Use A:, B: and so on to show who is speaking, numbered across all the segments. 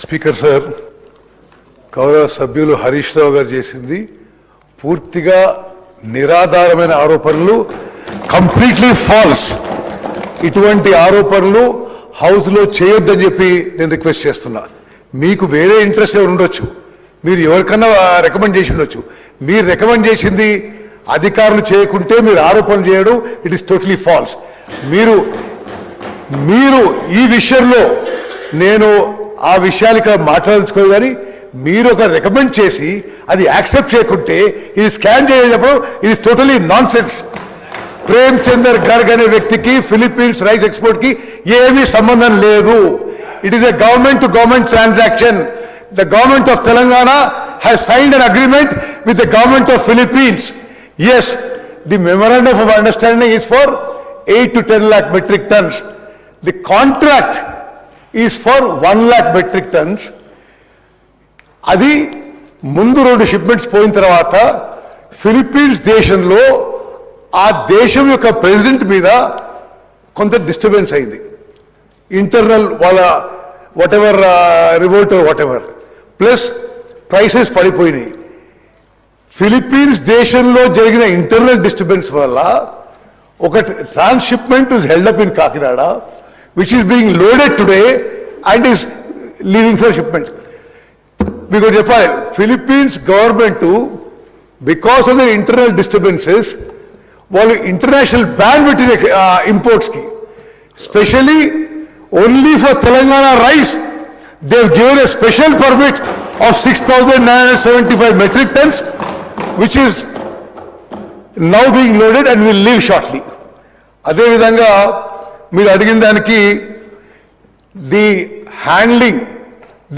A: Speaker sir, గౌరవ సభ్యులు హరీష్ రావు గారు చేసింది పూర్తిగా నిరాధారమైన ఆరోపణలు, కంప్లీట్లీ ఫాల్స్. ఇటువంటి ఆరోపణలు హౌస్లో చేయొద్దని చెప్పి నేను రిక్వెస్ట్ చేస్తున్నా. మీకు వేరే ఇంట్రెస్ట్ ఎవరు ఉండొచ్చు, మీరు ఎవరికన్నా రికమెండ్ చేసి ఉండొచ్చు. మీరు రికమెండ్ చేసింది అధికారులు చేయకుంటే మీరు ఆరోపణలు చేయడం ఇట్ ఈస్ టోటలీ ఫాల్స్. మీరు ఈ విషయంలో నేను ఆ విషయాలు ఇక్కడ మాట్లాడుకోవాలి, కానీ మీరు ఒక రికమెండ్ చేసి అది యాక్సెప్ట్ చేయకుంటే ఇది స్కాన్ చేసేటప్పుడు ఇది totally nonsense. Prem Chander Garg అనే వ్యక్తికి ఫిలిప్పీన్స్ రైస్ ఎక్స్పోర్ట్ కి ఏమీ సంబంధం లేదు. It is a government to government transaction. The government of Telangana has signed an agreement with the government of Philippines. Yes, the memorandum of understanding is for 8 to 10 lakh metric tons. The contract is for 1 lakh metric tons. అది ముందు 2 shipments పోయిన తర్వాత Philippines దేశంలో ఆ దేశం యొక్క president మీద కొంత డిస్టర్బెన్స్ అయింది. ఇంటర్నల్ వాళ్ళ whatever revolt whatever, plus prices పడిపోయినాయి. ఫిలిప్పీన్స్ దేశంలో జరిగిన ఇంటర్నల్ డిస్టర్బెన్స్ వల్ల ఒక transshipment is held up in Kakinada, which is being loaded today and is leaving for shipment. మీకు చెప్పాలి, Philippines government because of the internal disturbances వాళ్ళు international ban పెట్టిన ఇంపోర్ట్స్కి, specially only for Telangana rice they have given a special permit of 6,975 metric tons, which is now being loaded and will leave shortly. అదే విధంగా మీరు అడిగిన దానికి the handling,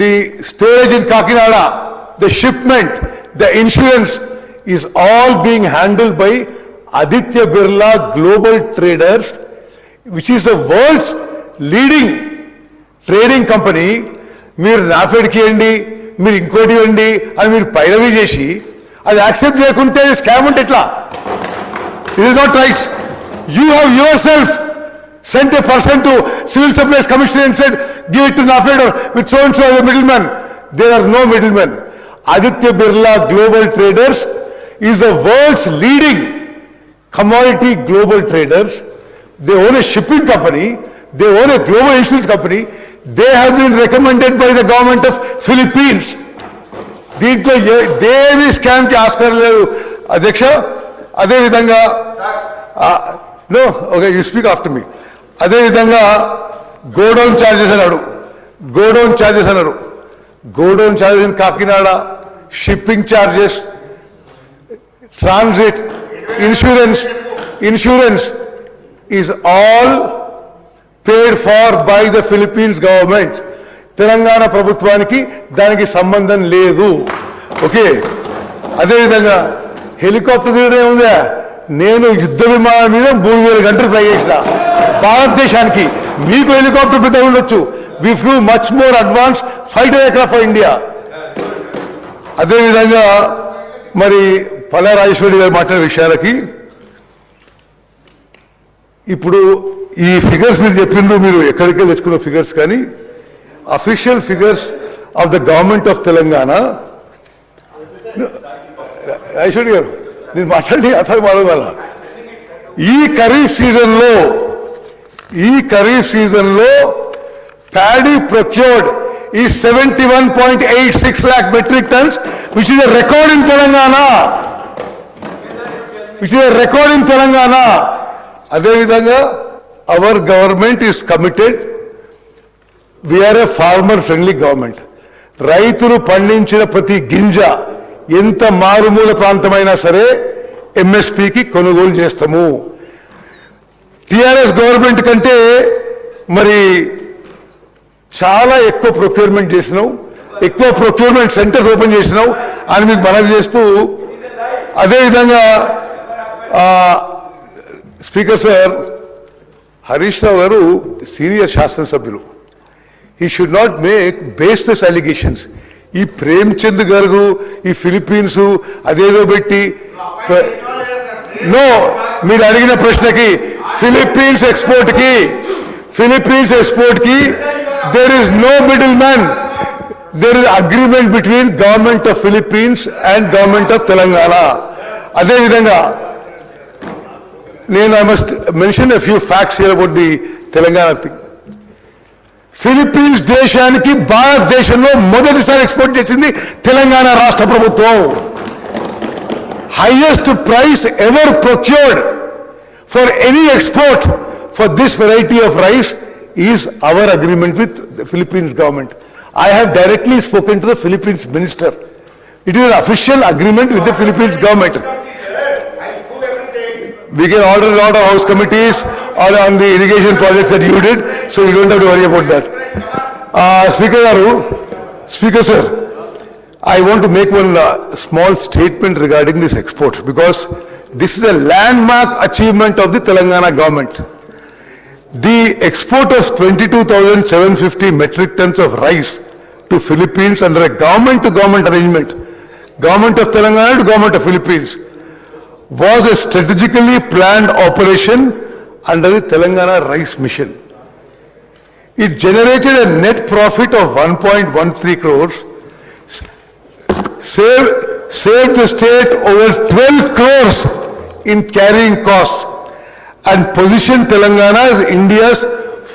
A: the storage in Kakinada, the shipment, the insurance is all being handled by Aditya Birla global traders, which is the world's leading trading company. మీరు నాఫెడ్కి ఇవ్వండి, మీరు ఇంకోటి ఇవ్వండి అని మీరు పైరవీ చేసి అది యాక్సెప్ట్ చేయకుంటే స్కామ్ అంటే ఎట్లా? It is not right. You have your self sent a person to Civil Supplies Commission and said, give it to NAFED or with so and so as a middleman. There are no middlemen. Aditya Birla Global Traders is the world's leading commodity global traders. They own a shipping company. They own a global insurance company. They have been recommended by the government of Philippines. దీంట్లో దేవి scam కి ఆస్కారం లేదు అధ్యక్ష. అదేవిధంగా no okay, you speak after me. అదేవిధంగా godown charges అన్నారు, godown charges in Kakinada, shipping charges, transit, insurance is all paid for by the Philippines government. Telangana ప్రభుత్వానికి దానికి సంబంధం లేదు. ఓకే, అదేవిధంగా హెలికాప్టర్ తీయడం ఉందా? నేను యుద్ధ విమానం మీద 3000 గంటలు ఫ్లై చేసిన భారతదేశానికి. మీకు హెలికాప్టర్ పెద్ద ఉండొచ్చు. We flew much more advance fighter aircraft for India. అదేవిధంగా మరి పల్లా రాజేశ్వరి గారు మాట్లాడిన విషయాలకి ఇప్పుడు ఈ ఫిగర్స్ మీరు చెప్పిండ్రు, మీరు ఎక్కడికే తెచ్చుకున్న ఫిగర్స్, కానీ official figures of the government of Telangana. Rajeshwari గారు నేను మాట్లాడి అసలు మాట్లాడాల. ఈ ఖరీఫ్ సీజన్లో ప్యాడీ ప్రొక్యూర్డ్ ఈ 71.86 lakh metric tons, which is a record in Telangana. అదేవిధంగా our government is committed. We are a farmer friendly government. రైతులు పండించిన ప్రతి గింజ ఎంత మారుమూల ప్రాంతమైనా సరే ఎంఎస్పీకి కొనుగోలు చేస్తాము. టిఆర్ఎస్ గవర్నమెంట్ కంటే మరి చాలా ఎక్కువ ప్రొక్యూర్మెంట్ చేసినావు, ఎక్కువ ప్రొక్యూర్మెంట్ సెంటర్స్ ఓపెన్ చేసినావు అని మీకు మనవి చేస్తూ, అదేవిధంగా స్పీకర్ సార్, హరీష్ రావు గారు సీనియర్ శాసనసభ్యులు. He should not make baseless allegations. ఈ ప్రేమ్ చంద్ గారు ఈ ఫిలిప్పీన్స్ అదేదో పెట్టి నో, మీరు అడిగిన ప్రశ్నకి ఫిలిప్పీన్స్ ఎక్స్పోర్ట్ కి there is no middle man. there is agreement between government of Philippines and government of Telangana. Ade vidhanga, I must mention a few facts here about the Telangana thing. Philippines దేశానికి భారతదేశంలో మొదటిసారి export చేసింది తెలంగాణ రాష్ట్ర ప్రభుత్వం. Highest price ever procured for any export for this variety of rice is our agreement with the Philippines government. I have directly spoken to the Philippines minister. It is an official agreement with the Philippines government. We can order a lot of house committees on the irrigation projects that you did, so you don't have to worry about that. Speaker sir, I want to make one small statement regarding this export, because this is a landmark achievement of the Telangana government. The export of 22,750 metric tons of rice to Philippines under a government-to-government arrangement, government of Telangana to government of Philippines, was a strategically planned operation under the Telangana Rice Mission. It generated a net profit of 1.13 crores, saved the state over 12 crores in carrying costs, and positioned Telangana as India's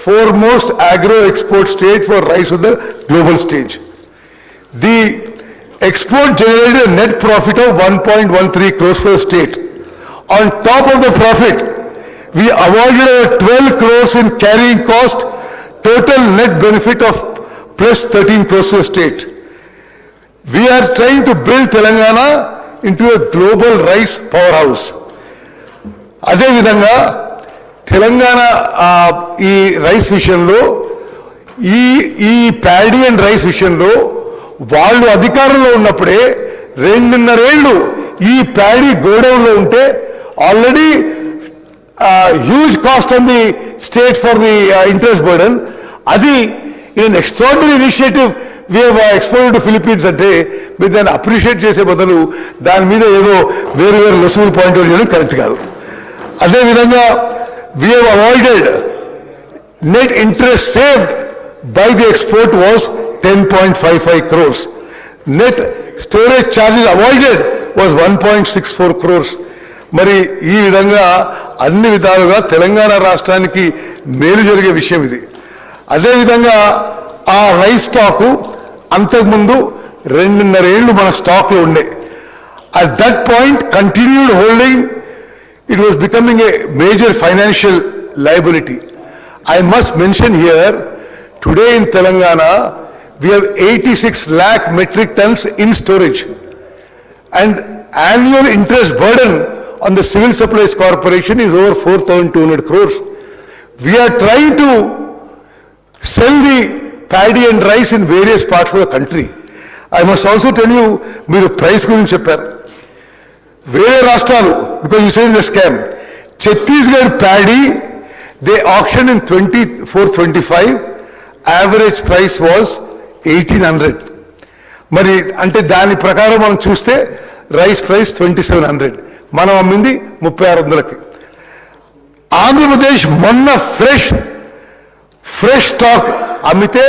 A: foremost agro-export state for rice on the global stage. The export generated a net profit of 1.13 crores for the state. On top of the profit, we avoided 12 crores in carrying cost, total net benefit of plus 13 crores to the state. We are trying to build Telangana into a global rice powerhouse. అదే విధంగా తెలంగాణ ఈ rice విషయంలో ఈ paddy and rice విషయంలో వాళ్ళు అధికారంలో ఉన్నప్పుడే 2.5 ఏళ్ళు ఈ ప్యాడీ గోడౌన్లో ఉంటే already huge cost on the state for the interest burden. అది in extraordinary initiative we have exported to Philippines అంటే మీరు దాన్ని అప్రిషియేట్ చేసే బదులు దాని మీద ఏదో వేరు లొసుగులు పాయింట్ అవుట్ చేయడం కరెక్ట్ కాదు. అదేవిధంగా we have avoided net interest saved by the export was 10.55 crores. Net storage charges avoided was 1.64 crores. మరి ఈ విధంగా అన్ని విధాలుగా తెలంగాణ రాష్ట్రానికి మేలు జరిగే విషయం ఇది. అదేవిధంగా ఆ రైస్ స్టాకు అంతకుముందు 2.5 ఏళ్ళు మన స్టాక్లో ఉండే. At that point continued holding, it was becoming a major financial liability. I must mention here, today in Telangana, we have 86 lakh metric tons in storage. And annual interest burden on the Civil Supplies Corporation is over 4,200 crores. We are trying to sell the paddy and rice in various parts of the country. I must also tell you, మీరు price గురించి చెప్పారు. వేరే రాష్ట్రాలు, because you said in the scam, Chhattisgarh paddy, they auctioned in 24-25, average price was 1,800. మరి అంటే దాని ప్రకారం మనం చూస్తే రైస్ ప్రైస్ 2,700, మనం అమ్మింది 3,600కి. ఆంధ్రప్రదేశ్ మొన్న ఫ్రెష్ స్టాక్ అమ్మితే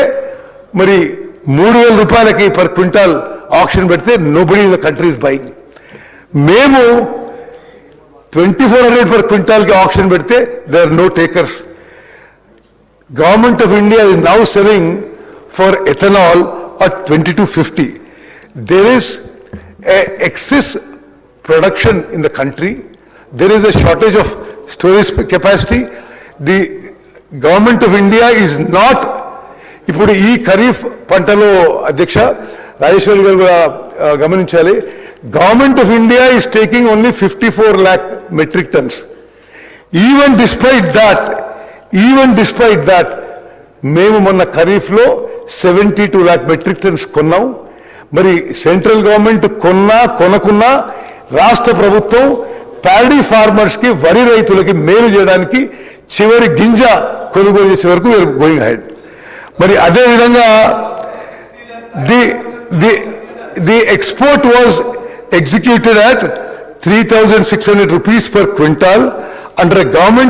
A: మరి 3,000 రూపాయలకి పర్ క్వింటాల్ ఆక్షన్ పెడితే nobody in the country is buying. మేము 2,400 per quintal ki auction పెడితే there are no takers. Government of India is now selling for ethanol at 22.50. There is a excess production in the country. There is a shortage of storage capacity. The government of India is not, ఇప్పుడు ఈ ఖరీఫ్ పంటలో అధ్యక్ష రాజేశ్వరి గారు కూడా గమనించాలి, Government of India is taking only 54 lakh metric tons. Even despite that, మేము మొన్న ఖరీఫ్లో 72 lakh metric tons కొన్నాం. మరి సెంట్రల్ గవర్నమెంట్ కొనకున్నా రాష్ట్ర ప్రభుత్వం ప్యాడీ ఫార్మర్స్కి, వరి రైతులకి మేలు చేయడానికి చివరి గింజ కొనుగోలు చేసే వరకు వీఆర్ గోయింగ్ అహెడ్. మరి అదేవిధంగా the export was executed at 3,600 rupees per quintal under a government